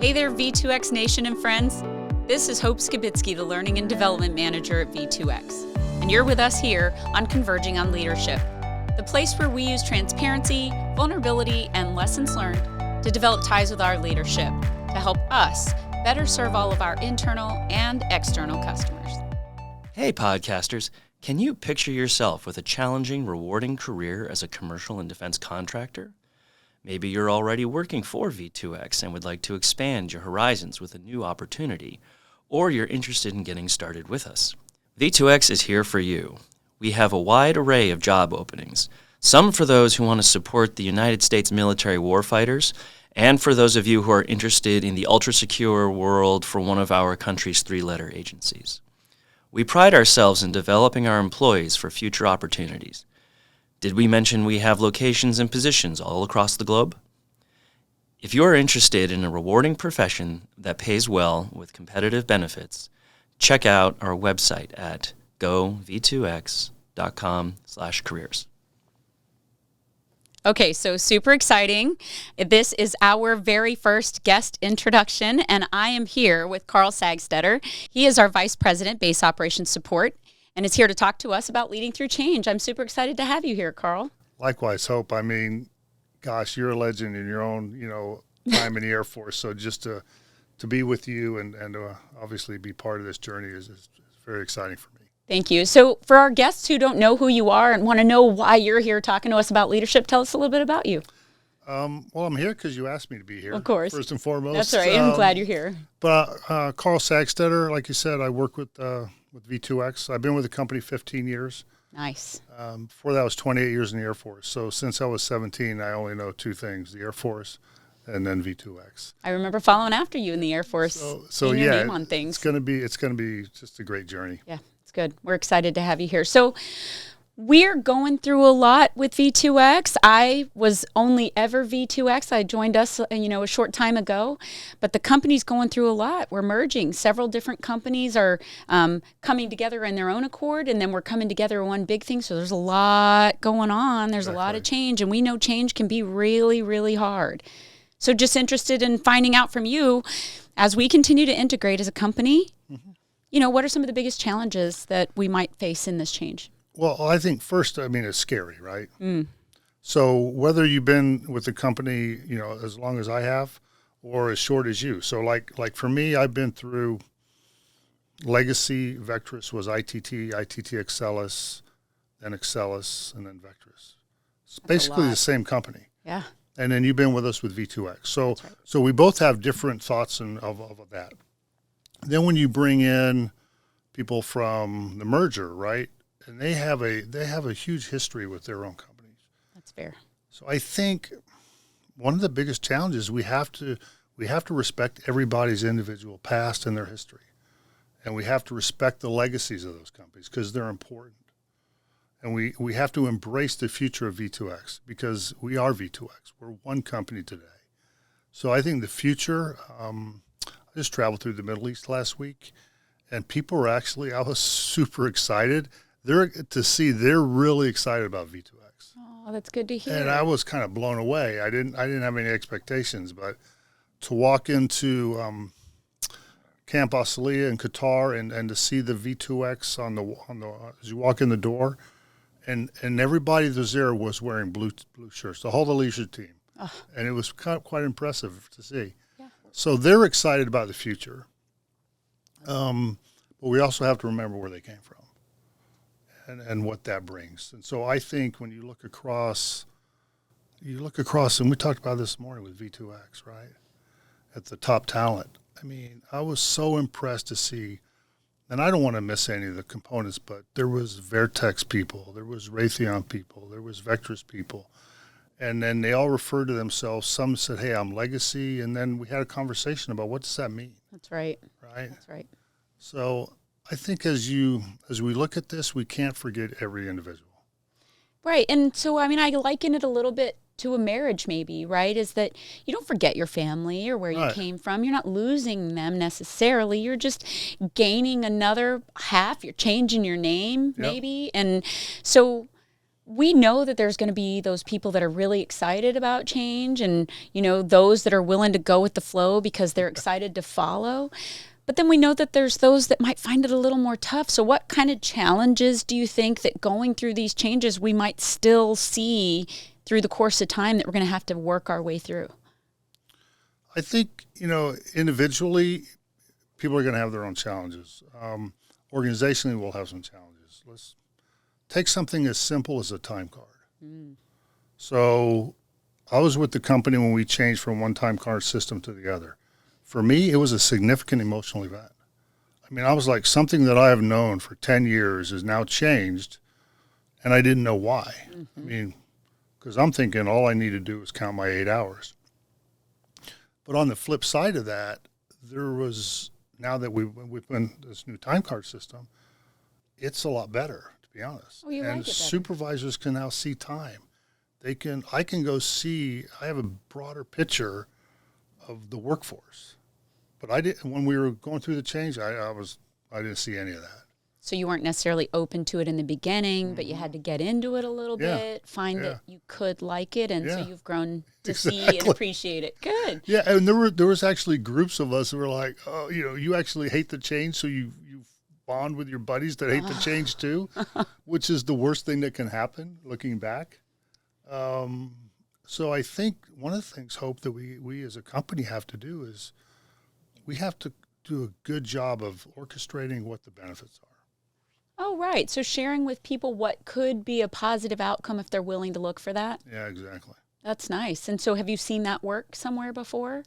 Hey there, V2X Nation and friends. This is Hope Skibitsky, the Learning and Development Manager at V2X. And you're with us here on Converging on Leadership, the place where we use transparency, vulnerability, and lessons learned to develop ties with our leadership to help us better serve all of our internal and external customers. Hey, podcasters. Can you picture yourself with a challenging, rewarding career as a commercial and defense contractor? Maybe you're already working for V2X and would like to expand your horizons with a new opportunity, or you're interested in getting started with us. V2X is here for you. We have a wide array of job openings, some for those who want to support the United States military warfighters, and for those of you who are interested in the ultra-secure world for one of our country's three-letter agencies. We pride ourselves in developing our employees for future opportunities. Did we mention we have locations and positions all across the globe? If you're interested in a rewarding profession that pays well with competitive benefits, check out our website at gov2x.com/careers. Okay, so super exciting. This is our very first guest introduction, and I am here with Karl Sagstetter. He is our Vice President, Base Operations Support, and is here to talk to us about leading through change. I'm super excited to have you here, Karl. Likewise, Hope. I mean, gosh, you're a legend in your own, time in the Air Force. So just to be with you and obviously be part of this journey is very exciting for me. Thank you. So for our guests who don't know who you are and want to know why you're here talking to us about leadership, tell us a little bit about you. Well, I'm here because you asked me to be here. Of course. First and foremost. That's right. I'm glad you're here. But Karl Sagstetter, like you said, I work with V2X. I've been with the company 15 years. Nice. Before that, I was 28 years in the Air Force. So since I was 17, I only know two things, the Air Force and then V2X. I remember following after you in the Air Force. So your yeah, name on things. It's gonna be just a great journey. Yeah. Good. We're excited to have you here. So we're going through a lot with V2X. I was only ever V2X. I joined us, a short time ago, but the company's going through a lot. We're merging. Several different companies are coming together in their own accord, and then we're coming together in one big thing. So there's a lot going on. There's a lot of change, and we know change can be really, really hard. So just interested in finding out from you, as we continue to integrate as a company, what are some of the biggest challenges that we might face in this change? Well, I think first, it's scary, right? So whether you've been with the company, as long as I have or as short as you. So like for me, I've been through Legacy. Vectrus was ITT Excelis, then Excelis, and then Vectrus. It's basically the same company. Yeah. And then you've been with us with V2X. So That's right. So we both have different thoughts of that. Then when you bring in people from the merger, right, and they have a huge history with their own companies. That's fair. So I think one of the biggest challenges we have to respect everybody's individual past and their history, and we have to respect the legacies of those companies because they're important. And we have to embrace the future of V2X because we are V2X. We're one company today. So I think the future. I just traveled through the Middle East last week, and people were I was super excited. They're really excited about V2X. Oh, that's good to hear. And I was kind of blown away. I didn't have any expectations, but to walk into Camp Asliya in Qatar and to see the V2X on the as you walk in the door, and everybody that was there was wearing blue shirts, the whole leadership team, and it was quite impressive to see. So they're excited about the future, but we also have to remember where they came from and what that brings. And so I think when you look across, and we talked about this morning with V2X, right, at the top talent. I mean, I was so impressed to see, and I don't want to miss any of the components, but there was Vertex people, there was Raytheon people, there was Vectrus people. And then they all referred to themselves. Some said, hey, I'm Legacy. And then we had a conversation about what does that mean? That's right. Right? That's right. So I think as we look at this, we can't forget every individual. Right. And so, I liken it a little bit to a marriage maybe, right? Is that you don't forget your family or where you came from. You're not losing them necessarily. You're just gaining another half. You're changing your name maybe. And so we know that there's going to be those people that are really excited about change and, those that are willing to go with the flow because they're excited to follow. But then we know that there's those that might find it a little more tough. So what kind of challenges do you think that going through these changes we might still see through the course of time that we're going to have to work our way through? I think, individually, people are going to have their own challenges. Organizationally, we'll have some challenges. Let's take something as simple as a time card. So I was with the company when we changed from one time card system to the other. For me, it was a significant emotional event. I mean, I was like, something that I have known for 10 years is now changed, and I didn't know why. I mean, because I'm thinking all I need to do is count my 8 hours. But on the flip side of that, there was, now that we've been this new time card system, it's a lot better, to be honest. Oh, you like it better. Supervisors can now see time. I can go see, I have a broader picture of the workforce. But when we were going through the change, I didn't see any of that. So you weren't necessarily open to it in the beginning, but you had to get into it a little bit, find that you could like it, and so you've grown to see and appreciate it. Good. Yeah, and there was actually groups of us who were like, oh, you actually hate the change, so you bond with your buddies that hate the change too, which is the worst thing that can happen looking back. So I think one of the things, Hope, that we as a company have to do is we have to do a good job of orchestrating what the benefits are. Oh, right. So sharing with people what could be a positive outcome if they're willing to look for that? Yeah, exactly. That's nice. And so have you seen that work somewhere before?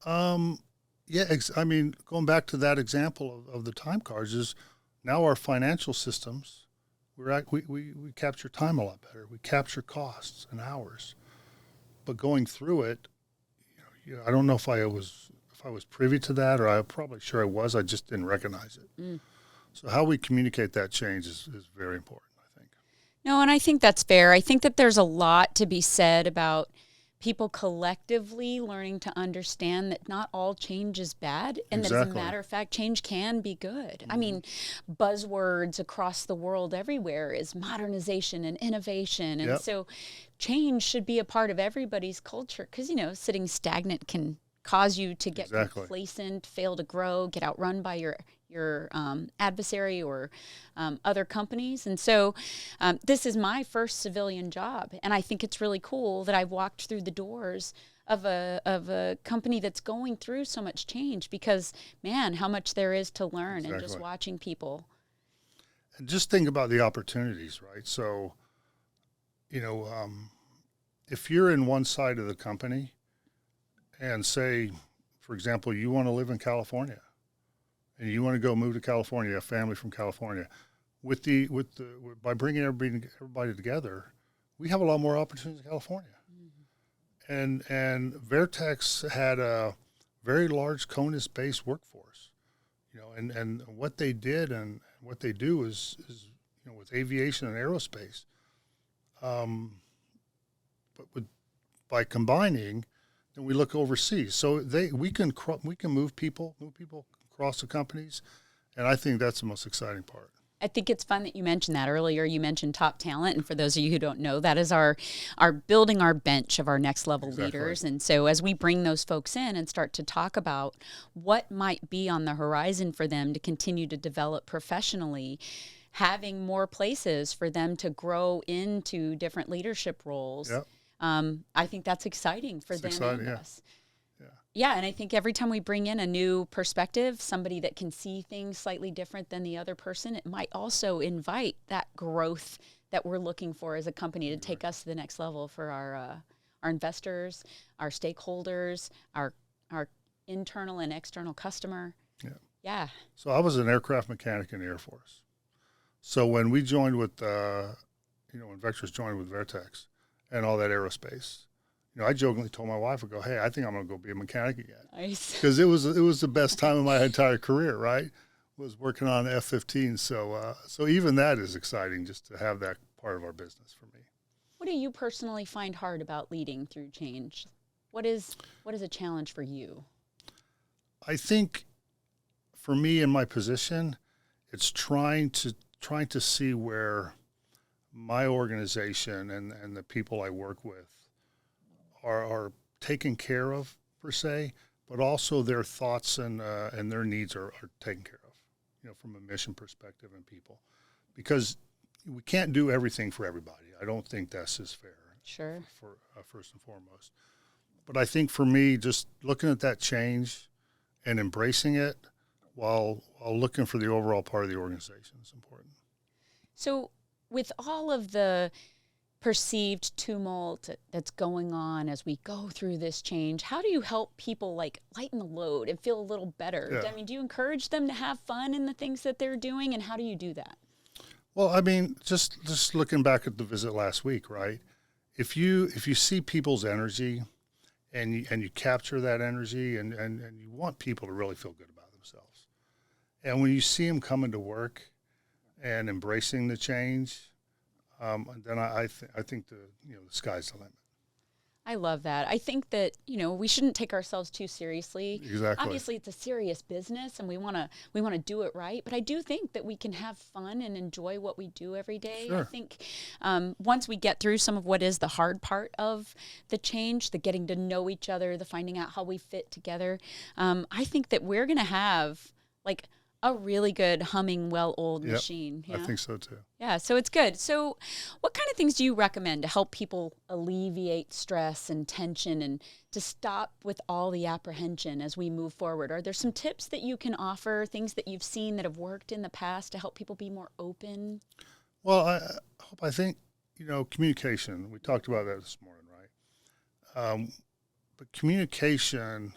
Yeah, I mean, going back to that example of the time cards is now our financial systems, we capture time a lot better. We capture costs and hours. But going through it, I don't know if I was privy to that, or I'm probably sure I was. I just didn't recognize it. So how we communicate that change is very important, I think. No, and I think that's fair. I think that there's a lot to be said about people collectively learning to understand that not all change is bad, and that as a matter of fact, change can be good. I mean, buzzwords across the world everywhere is modernization and innovation. And so change should be a part of everybody's culture because, sitting stagnant can cause you to get complacent, fail to grow, get outrun by your adversary or other companies. And so this is my first civilian job, and I think it's really cool that I've walked through the doors of a company that's going through so much change because, man, how much there is to learn and just watching people. And just think about the opportunities, right? So, if you're in one side of the company and say, for example, you want to live in California, and you want to go move to California, a family from California, by bringing everybody together, we have a lot more opportunities in California. And Vertex had a very large CONUS-based workforce, and what they did and what they do is with aviation and aerospace, but by combining, then we look overseas. So we can move people across the companies, and I think that's the most exciting part. I think it's fun that you mentioned that earlier. You mentioned top talent, and for those of you who don't know, that is our building our bench of our next level leaders. And so as we bring those folks in and start to talk about what might be on the horizon for them to continue to develop professionally, having more places for them to grow into different leadership roles, I think that's exciting for them and us. Yeah, and I think every time we bring in a new perspective, somebody that can see things slightly different than the other person, it might also invite that growth that we're looking for as a company to take us to the next level for our investors, our stakeholders, our internal and external customer. Yeah. So I was an aircraft mechanic in the Air Force. So when we joined with, when Vectors joined with Vertex and all that aerospace, I jokingly told my wife, I go, hey, I think I'm going to go be a mechanic again. Nice. Because it was the best time of my entire career, right? Was working on F-15. So even that is exciting just to have that part of our business for me. What do you personally find hard about leading through change? What is a challenge for you? I think for me in my position, it's trying to see where my organization and the people I work with are taken care of per se, but also their thoughts and their needs are taken care of, from a mission perspective and people, because we can't do everything for everybody. I don't think that's as fair. Sure. For first and foremost, but I think for me, just looking at that change and embracing it while looking for the overall part of the organization is important. So, with all of the perceived tumult that's going on as we go through this change, how do you help people like lighten the load and feel a little better? Yeah. I mean, do you encourage them to have fun in the things that they're doing, and how do you do that? Well, I mean, just looking back at the visit last week, right? If you see people's energy and you capture that energy and you want people to really feel good about themselves, and when you see them coming to work and embracing the change, then I think the sky's the limit. I love that. I think that, we shouldn't take ourselves too seriously. Exactly. Obviously, it's a serious business and we want to do it right, but I do think that we can have fun and enjoy what we do every day. Sure. I think once we get through some of what is the hard part of the change, the getting to know each other, the finding out how we fit together, I think that we're going to have like a really good humming, well-oiled machine. I think so too. Yeah, so it's good. So what kind of things do you recommend to help people alleviate stress and tension and to stop with all the apprehension as we move forward? Are there some tips that you can offer, things that you've seen that have worked in the past to help people be more open? Well, I think, communication, we talked about that this morning, right? But communication,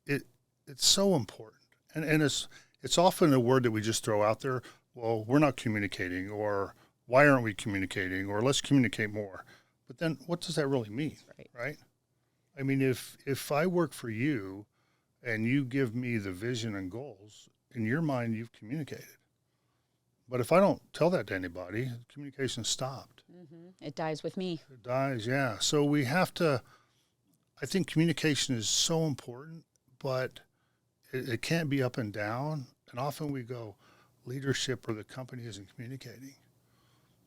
it's so important. And it's often a word that we just throw out there. Well, we're not communicating, or why aren't we communicating, or let's communicate more. But then what does that really mean, right? I mean, if I work for you and you give me the vision and goals, in your mind, you've communicated. But if I don't tell that to anybody, communication stopped. Mm-hmm. It dies with me. It dies, yeah. So we have to, I think communication is so important, but it can't be up and down. And often we go, leadership or the company isn't communicating.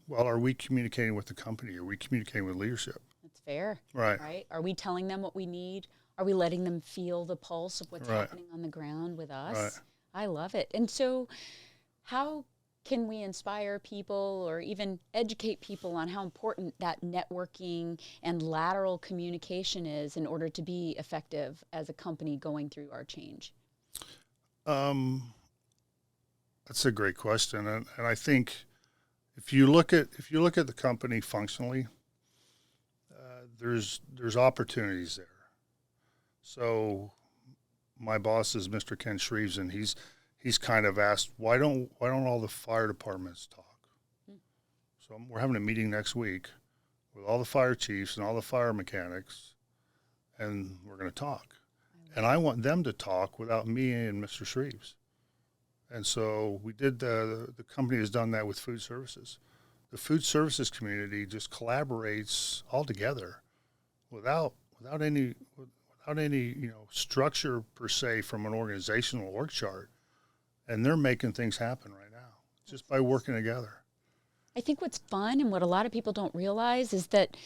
Well, are we communicating with the company? Are we communicating with leadership? That's fair. Right. Are we telling them what we need? Are we letting them feel the pulse of what's Right. happening on the ground with us? Right. I love it. And so how can we inspire people or even educate people on how important that networking and lateral communication is in order to be effective as a company going through our change? That's a great question, and I think if you look at the company functionally, there's opportunities there. So my boss is Mr. Ken Shreves, and he's kind of asked, why don't all the fire departments talk? So we're having a meeting next week with all the fire chiefs and all the fire mechanics, and we're going to talk. And I want them to talk without me and Mr. Shreves. And so we did, the company has done that with food services. The food services community just collaborates all together without any structure per se from an organizational org chart. And they're making things happen right now just by working together. I think what's fun and what a lot of people don't realize is that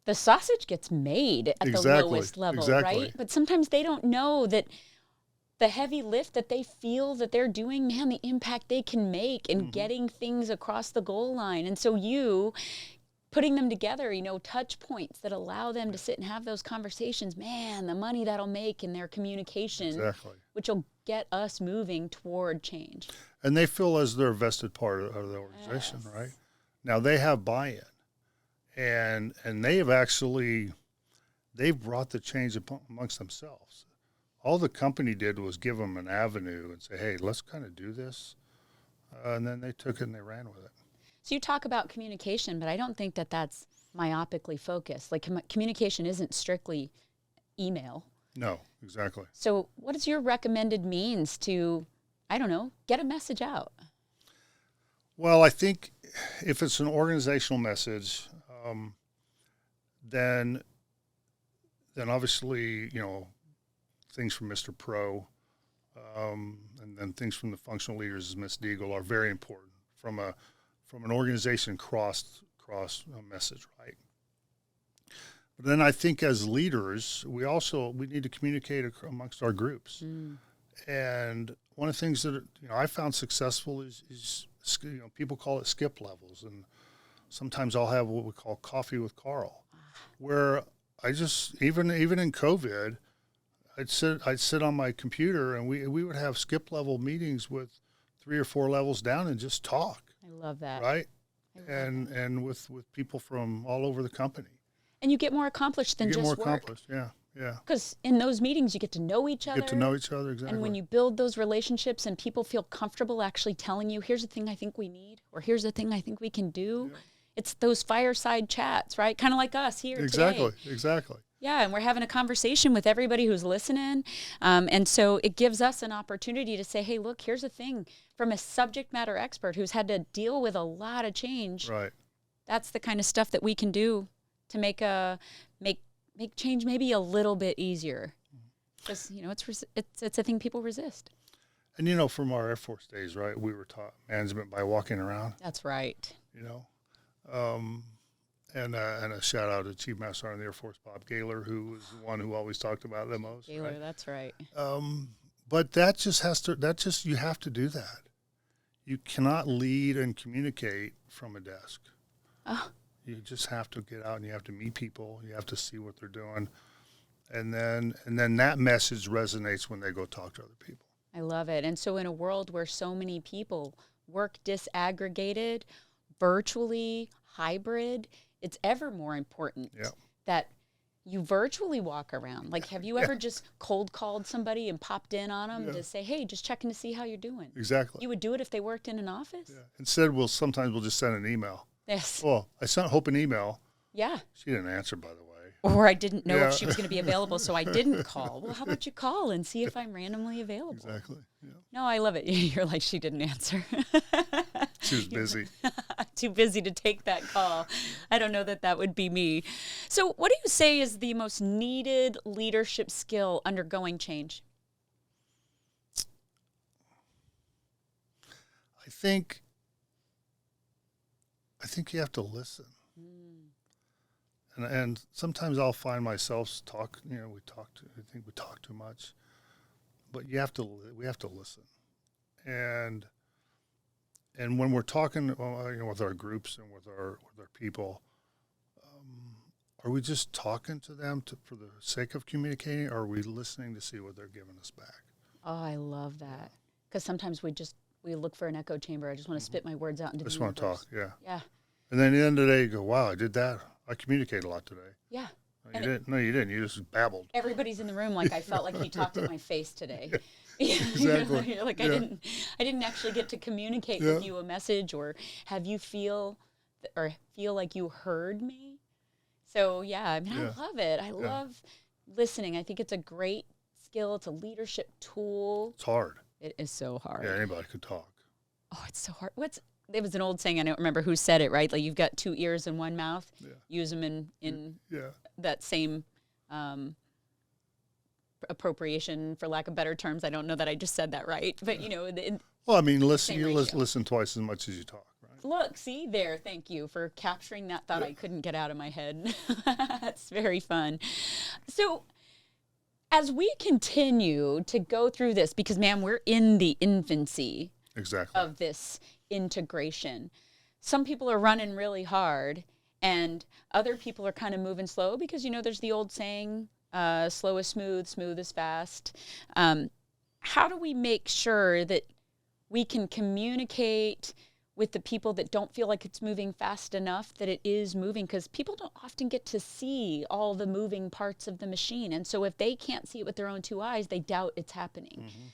the sausage gets made at the lowest level, right? But sometimes they don't know that the heavy lift that they feel that they're doing, man, the impact they can make in getting things across the goal line. And so you putting them together, touch points that allow them to sit and have those conversations, man, the money that'll make in their communication, which will get us moving toward change. And they feel as they're a vested part of the organization, right? Now they have buy-in. And they have they've brought the change amongst themselves. All the company did was give them an avenue and say, hey, let's kind of do this. And then they took it and they ran with it. So you talk about communication, but I don't think that that's myopically focused. Like communication isn't strictly email. No, exactly. So what is your recommended means to, I don't know, get a message out? Well, I think if it's an organizational message, then obviously, things from Mr. Pro, and then things from the functional leaders as Ms. Deagle are very important from from an organization cross message, right? But then I think as leaders, we need to communicate amongst our groups. And one of the things that I found successful is people call it skip levels, and sometimes I'll have what we call coffee with Karl, where I just even in COVID, I'd sit on my computer and we would have skip level meetings with 3 or 4 levels down and just talk. I love that. Right, and with people from all over the company. And you get more accomplished than just work. Accomplished, yeah. Because in those meetings, you get to know each other. Exactly. And when you build those relationships and people feel comfortable actually telling you, here's the thing I think we need, or here's the thing I think we can do. Yeah. It's those fireside chats, right? Kind of like us here today. Exactly. Yeah, and we're having a conversation with everybody who's listening. And so it gives us an opportunity to say, hey, look, here's the thing. From a subject matter expert who's had to deal with a lot of change. Right. That's the kind of stuff that we can do to make change maybe a little bit easier, because it's a thing people resist. And from our Air Force days, right? We were taught management by walking around. That's right. And a shout out to Chief Master Sergeant of the Air Force Bob Gaylor, who was the one who always talked about it the most. Gaylor, right? That's right. But you have to do that. You cannot lead and communicate from a desk. Oh. You just have to get out and you have to meet people. You have to see what they're doing. And then that message resonates when they go talk to other people. I love it. And so in a world where so many people work disaggregated, virtually, hybrid, it's ever more important that you virtually walk around. Like, have you ever just cold called somebody and popped in on them to say, hey, just checking to see how you're doing? Exactly. You would do it if they worked in an office? Yeah. Instead, sometimes we'll just send an email. Yes. Well, I sent Hope an email. Yeah. She didn't answer, by the way. Or I didn't know if she was going to be available, so I didn't call. Well, how about you call and see if I'm randomly available? Exactly. Yeah. No, I love it. You're like, she didn't answer. She was busy. Too busy to take that call. I don't know that would be me. So what do you say is the most needed leadership skill undergoing change? I think you have to listen. And sometimes I'll find myself I think we talk too much, but we have to listen. And when we're talking, with our groups and with our people, are we just talking to them for the sake of communicating, or are we listening to see what they're giving us back? Oh, I love that. Because sometimes we look for an echo chamber. I just want to spit my words out into the universe. I just want to talk, yeah. Yeah. And then at the end of the day, you go, wow, I did that. I communicated a lot today. Yeah. No, you didn't. You just babbled. Everybody's in the room like I felt like he talked at my face today. Exactly. You're like, I didn't actually get to communicate with you a message or have you feel like you heard me. So I love it. I love listening. I think it's a great skill. It's a leadership tool. It's hard. It is so hard. Yeah, anybody could talk. Oh, it's so hard. There was an old saying, I don't remember who said it, right? Like, you've got 2 ears and 1 mouth. Yeah. Use them in that same appropriation, for lack of better terms. I don't know that I just said that right, but well, I mean, listen twice as much as you talk, right? Look, see there. Thank you for capturing that thought I couldn't get out of my head. That's very fun. So, as we continue to go through this, because man, we're in the infancy of this integration. Some people are running really hard and other people are kind of moving slow because, there's the old saying, slow is smooth, smooth is fast. How do we make sure that we can communicate with the people that don't feel like it's moving fast enough, that it is moving? Because people don't often get to see all the moving parts of the machine. And so if they can't see it with their own 2 eyes, they doubt it's happening. Mm-hmm.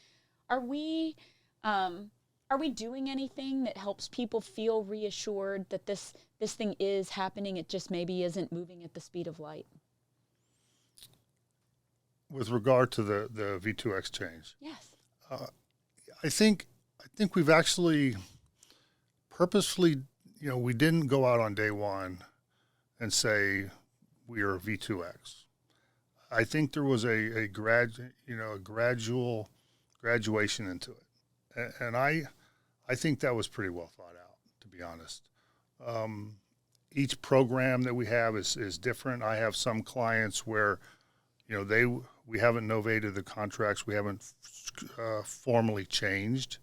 Are we doing anything that helps people feel reassured that this thing is happening? It just maybe isn't moving at the speed of light. With regard to the V2X change, yes, I think we've actually purposefully, we didn't go out on day one and say we are V2X. I think there was a gradual graduation into it, and I think that was pretty well thought out, to be honest. Each program that we have is different. I have some clients where, we haven't novated the contracts, we haven't formally changed,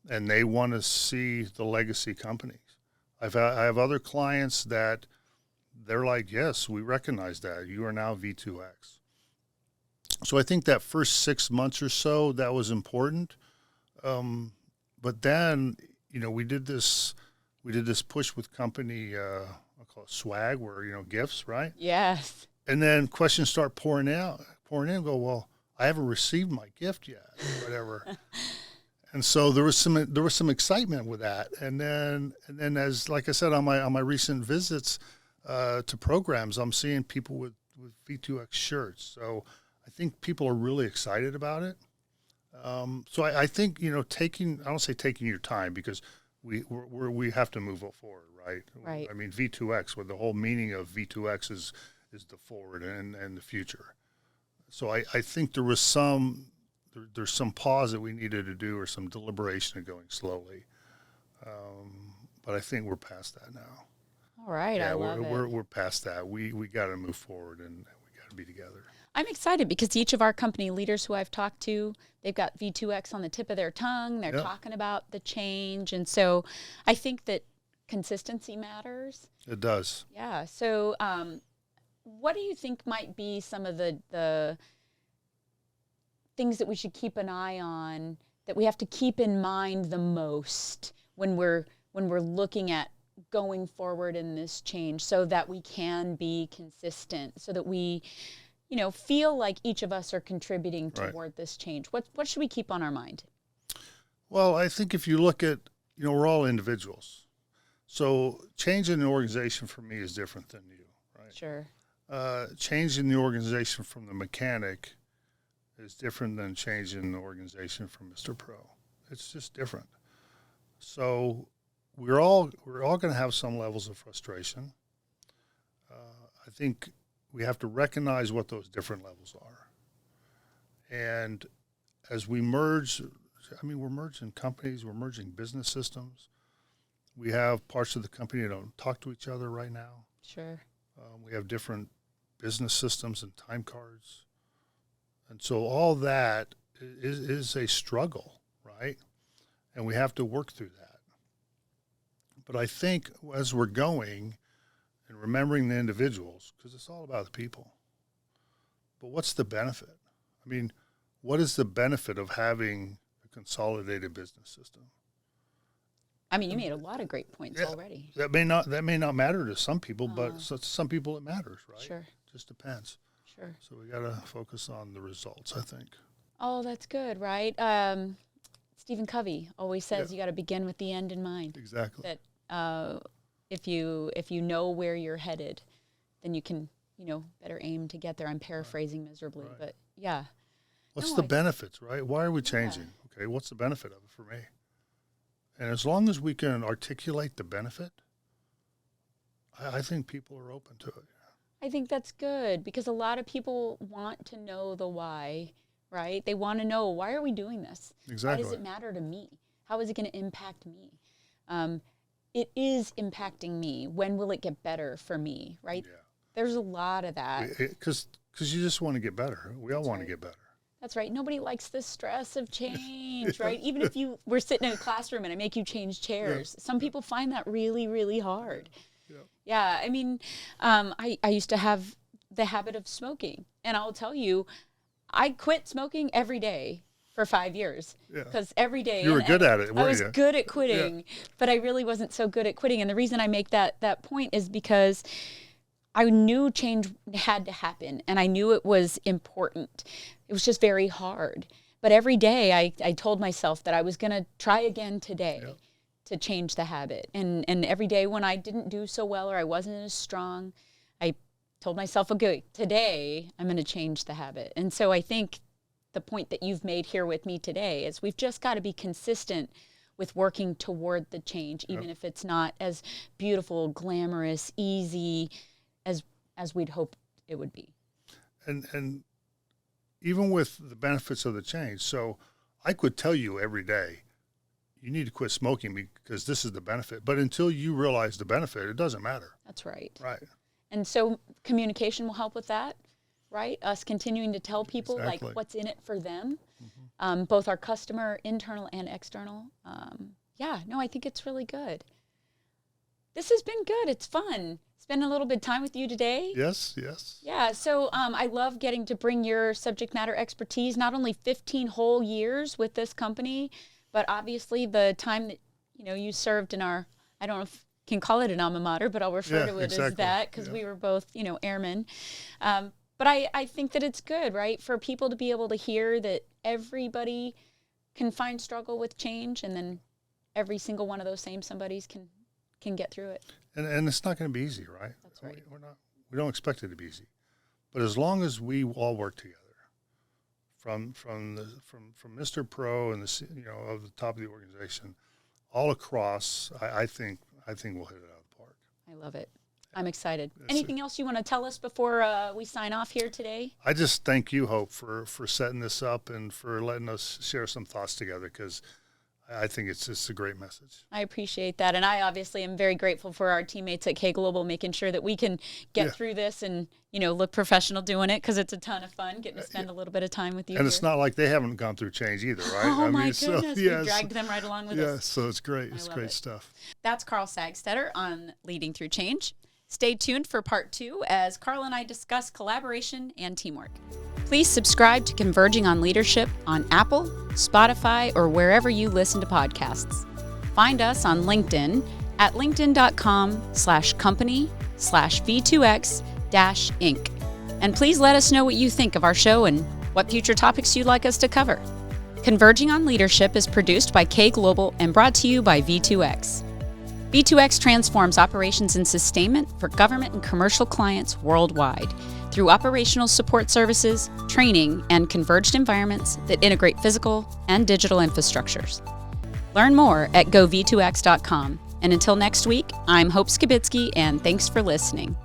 and they want to see the legacy companies. I have other clients that they're like, yes, we recognize that. You are now V2X. So I think that first 6 months or so, that was important. But then, we did this push with company, I call it swag, where, gifts, right? Yes. And then questions start pouring in, go, well, I haven't received my gift yet, or whatever. And so there was some excitement with that. And then as, like I said, on my recent visits to programs, I'm seeing people with V2X shirts. So I think people are really excited about it. So I think, I don't say taking your time, because we have to move forward, right? Right. I mean, V2X, where the whole meaning of V2X is the forward and the future. So I think there's some pause that we needed to do, or some deliberation of going slowly. But I think we're past that now. All right. Yeah, I love it. we're past that. We got to move forward, and we got to be together. I'm excited because each of our company leaders who I've talked to, they've got V2X on the tip of their tongue. They're talking about the change. And so I think that consistency matters. It does. Yeah. So what do you think might be some of the things that we should keep an eye on, that we have to keep in mind the most when we're looking at going forward in this change, so that we can be consistent, so that we feel like each of us are contributing toward this change? What should we keep on our mind? Well, I think if you look at, we're all individuals. So change in the organization for me is different than you, right? Sure. Change in the organization from the mechanic is different than change in the organization from Mr. Pro. It's just different. So we're all going to have some levels of frustration. I think we have to recognize what those different levels are. And as we merge, we're merging companies, we're merging business systems. We have parts of the company that don't talk to each other right now. Sure. We have different business systems and time cards. And so all that is a struggle, right? And we have to work through that. But I think as we're going and remembering the individuals, because it's all about the people, but what's the benefit? I mean, what is the benefit of having a consolidated business system? I mean, you made a lot of great points already. That may not matter to some people, but to some people it matters, right? Sure. Just depends. Sure. So we got to focus on the results, I think. Oh, that's good, right? Stephen Covey always says you got to begin with the end in mind. Exactly. That if you know where you're headed, then you can better aim to get there. I'm paraphrasing miserably, but yeah. What's the benefits, right? Why are we changing? Okay, what's the benefit of it for me? And as long as we can articulate the benefit, I think people are open to it. I think that's good, because a lot of people want to know the why, right? They want to know, why are we doing this? Exactly. Why does it matter to me? How is it going to impact me? It is impacting me. When will it get better for me, right? Yeah. There's a lot of that. Because you just want to get better. We all want to get better. That's right. Nobody likes the stress of change, right? Even if we're sitting in a classroom and I make you change chairs, some people find that really, really hard. Yeah, I mean, I used to have the habit of smoking, and I'll tell you, I quit smoking every day for 5 years, because every day you were good at it. I was good at quitting, but I really wasn't so good at quitting. And the reason I make that point is because I knew change had to happen, and I knew it was important. It was just very hard. But every day I told myself that I was going to try again today to change the habit. And every day when I didn't do so well, or I wasn't as strong, I told myself, okay, today I'm going to change the habit. And so I think the point that you've made here with me today is we've just got to be consistent with working toward the change, even if it's not as beautiful, glamorous, easy as we'd hope it would be. And even with the benefits of the change, so I could tell you every day, you need to quit smoking because this is the benefit. But until you realize the benefit, it doesn't matter. That's right. Right. And so communication will help with that, right? Us continuing to tell people Exactly. like what's in it for them, both our customer, internal and external. I think it's really good. This has been good. It's fun. Spend a little bit of time with you today. Yes. Yeah, so I love getting to bring your subject matter expertise, not only 15 whole years with this company, but obviously the time that, you served in our, I don't know if I can call it an alma mater, but I'll refer to it as that because we were both, airmen. But I think that it's good, right, for people to be able to hear that everybody can find struggle with change, and then every single one of those same somebodies can get through it. And it's not going to be easy, right? That's right. We don't expect it to be easy. But as long as we all work together, from Mr. Pro and of the top of the organization, all across, I think we'll hit it out of the park. I love it. I'm excited. Yes, Anything else you want to tell us before we sign off here today? I just thank you, Hope, for setting this up and for letting us share some thoughts together, because I think it's just a great message. I appreciate that. And I obviously am very grateful for our teammates at kglobal making sure that we can get through this and, look professional doing it, because it's a ton of fun getting to spend a little bit of time with you. And here. It's not like they haven't gone through change either, right? Oh, my goodness. We dragged them right along with us. Yeah, so it's great. It's great stuff. That's Karl Sagstetter on Leading Through Change. Stay tuned for part 2 as Karl and I discuss collaboration and teamwork. Please subscribe to Converging on Leadership on Apple, Spotify, or wherever you listen to podcasts. Find us on LinkedIn at linkedin.com/company/V2X-Inc. And please let us know what you think of our show and what future topics you'd like us to cover. Converging on Leadership is produced by kglobal and brought to you by V2X. V2X transforms operations and sustainment for government and commercial clients worldwide through operational support services, training, and converged environments that integrate physical and digital infrastructures. Learn more at gov2x.com. And until next week, I'm Hope Skibitsky, and thanks for listening.